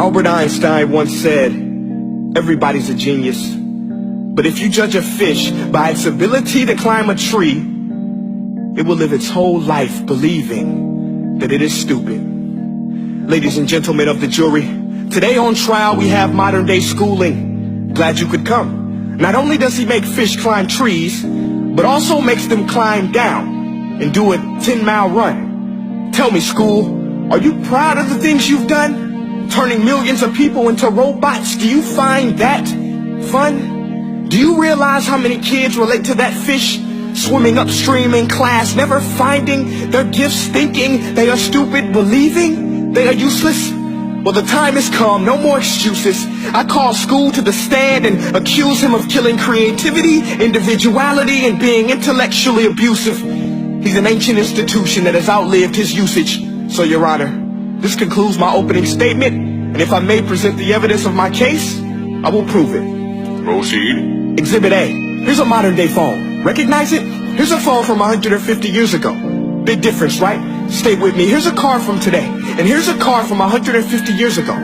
Albert Einstein once said, everybody's a genius. But if you judge a fish by its ability to climb a tree, it will live its whole life believing that it is stupid. Ladies and gentlemen of the jury, today on trial we have modern day schooling. Glad you could come. Not only does he make fish climb trees, but also makes them climb down and do a 10-mile run. Tell me, school, are you proud of the things you've done? Turning millions of people into robots, do you find that fun? Do you realize how many kids relate to that fish swimming upstream in class, never finding their gifts, thinking they are stupid, believing they are useless? Well, the time has come, no more excuses. I call school to the stand and accuse him of killing creativity, individuality, and being intellectually abusive. He's an ancient institution that has outlived his usage. So, Your Honor, this concludes my opening statement, and if I may present the evidence of my case, I will prove it. Proceed. Exhibit A. Here's a modern day phone. Recognize it? Here's a phone from 150 years ago. Big difference, right? Stay with me. Here's a car from today, and here's a car from 150 years ago.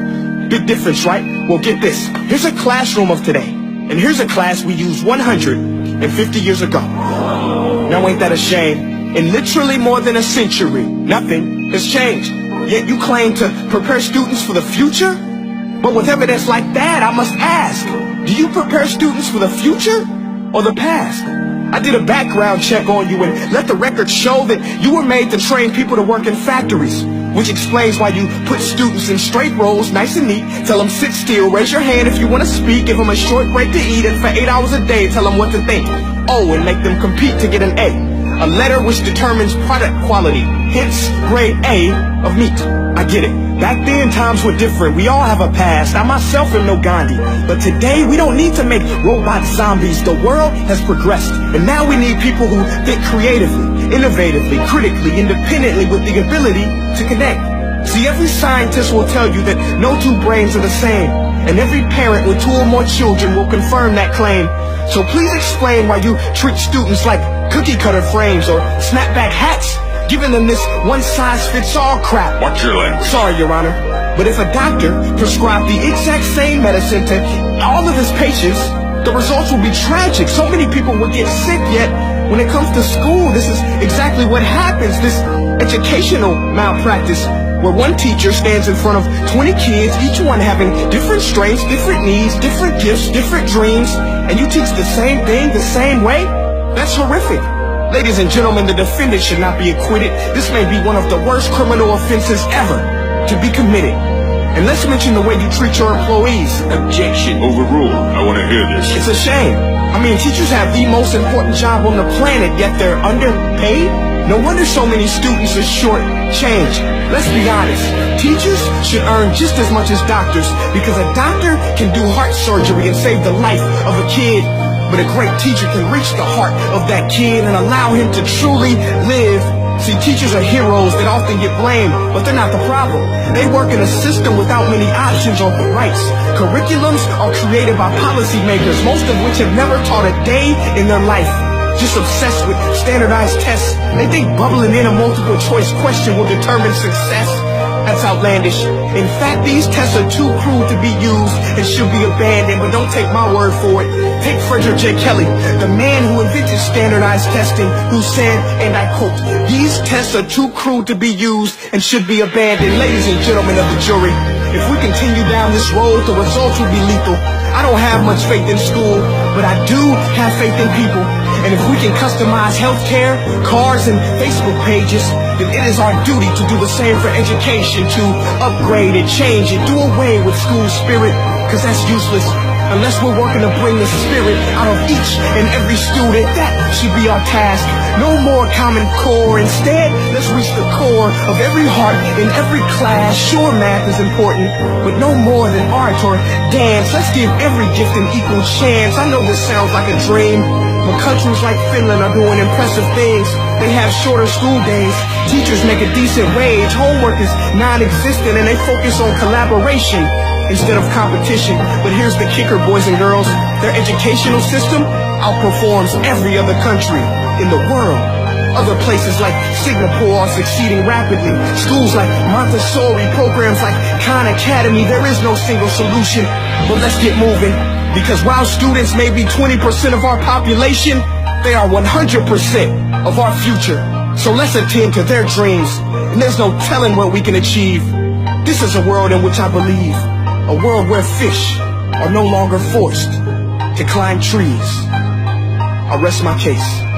Big difference, right? Well, get this. Here's a classroom of today, and here's a class we used 150 years ago. Now ain't that a shame? In literally more than a century, nothing has changed. Yet you claim to prepare students for the future? But with evidence like that, I must ask, do you prepare students for the future or the past? I did a background check on you and let the record show that you were made to train people to work in factories, which explains why you put students in straight rows, nice and neat, tell them sit still, raise your hand if you want to speak, give them a short break to eat, and for 8 hours a day tell them what to think. Oh, and make them compete to get an A letter which determines product quality, hence grade A of meat. I get it. Back then, times were different. We all have a past. I myself am no Gandhi. But today, we don't need to make robot zombies. The world has progressed. And now we need people who think creatively, innovatively, critically, independently, with the ability to connect. See, every scientist will tell you that no two brains are the same. And every parent with 2 or more children will confirm that claim. So please explain why you treat students like cookie cutter frames or snapback hats, giving them this one-size-fits-all crap. Watch your language. Sorry, Your Honor, but if a doctor prescribed the exact same medicine to all of his patients, the results will be tragic. So many people will get sick, yet when it comes to school, this is exactly what happens. This educational malpractice, where one teacher stands in front of 20 kids, each one having different strengths, different needs, different gifts, different dreams, and you teach the same thing the same way? That's horrific. Ladies and gentlemen, the defendant should not be acquitted. This may be one of the worst criminal offenses ever to be committed. And let's mention the way you treat your employees. Objection. Overruled. I want to hear this. It's a shame. I mean, teachers have the most important job on the planet, yet they're underpaid? No wonder so many students are short-changed. Let's be honest. Teachers should earn just as much as doctors, because a doctor can do heart surgery and save the life of a kid. But a great teacher can reach the heart of that kid and allow him to truly live. See, teachers are heroes that often get blamed, but they're not the problem. They work in a system without many options or rights. Curriculums are created by policymakers, most of which have never taught a day in their life. Just obsessed with standardized tests. They think bubbling in a multiple choice question will determine success. That's outlandish. In fact, these tests are too cruel to be used and should be abandoned, but don't take my word for it. Take Frederick J. Kelly, the man who invented standardized testing, who said, and I quote, "These tests are too cruel to be used and should be abandoned." Ladies and gentlemen of the jury, if we continue down this road, the results will be lethal. I don't have much faith in school, but I do have faith in people. And if we can customize healthcare, cars, and Facebook pages, then it is our duty to do the same for education, to upgrade and change and do away with school spirit, because that's useless. Unless we're working to bring the spirit out of each and every student, that should be our task. No more Common Core. Instead, let's reach the core of every heart in every class. Sure, math is important, but no more than art or dance. Let's give every gift an equal chance. I know this sounds like a dream, but countries like Finland are doing impressive things. They have shorter school days. Teachers make a decent wage. Homework is non-existent, and they focus on collaboration instead of competition. But here's the kicker, boys and girls. Their educational system outperforms every other country in the world. Other places like Singapore are succeeding rapidly. Schools like Montessori, programs like Khan Academy. There is no single solution, but let's get moving. Because while students may be 20% of our population, they are 100% of our future. So let's attend to their dreams, and there's no telling what we can achieve. This is a world in which I believe, a world where fish are no longer forced to climb trees. I rest my case.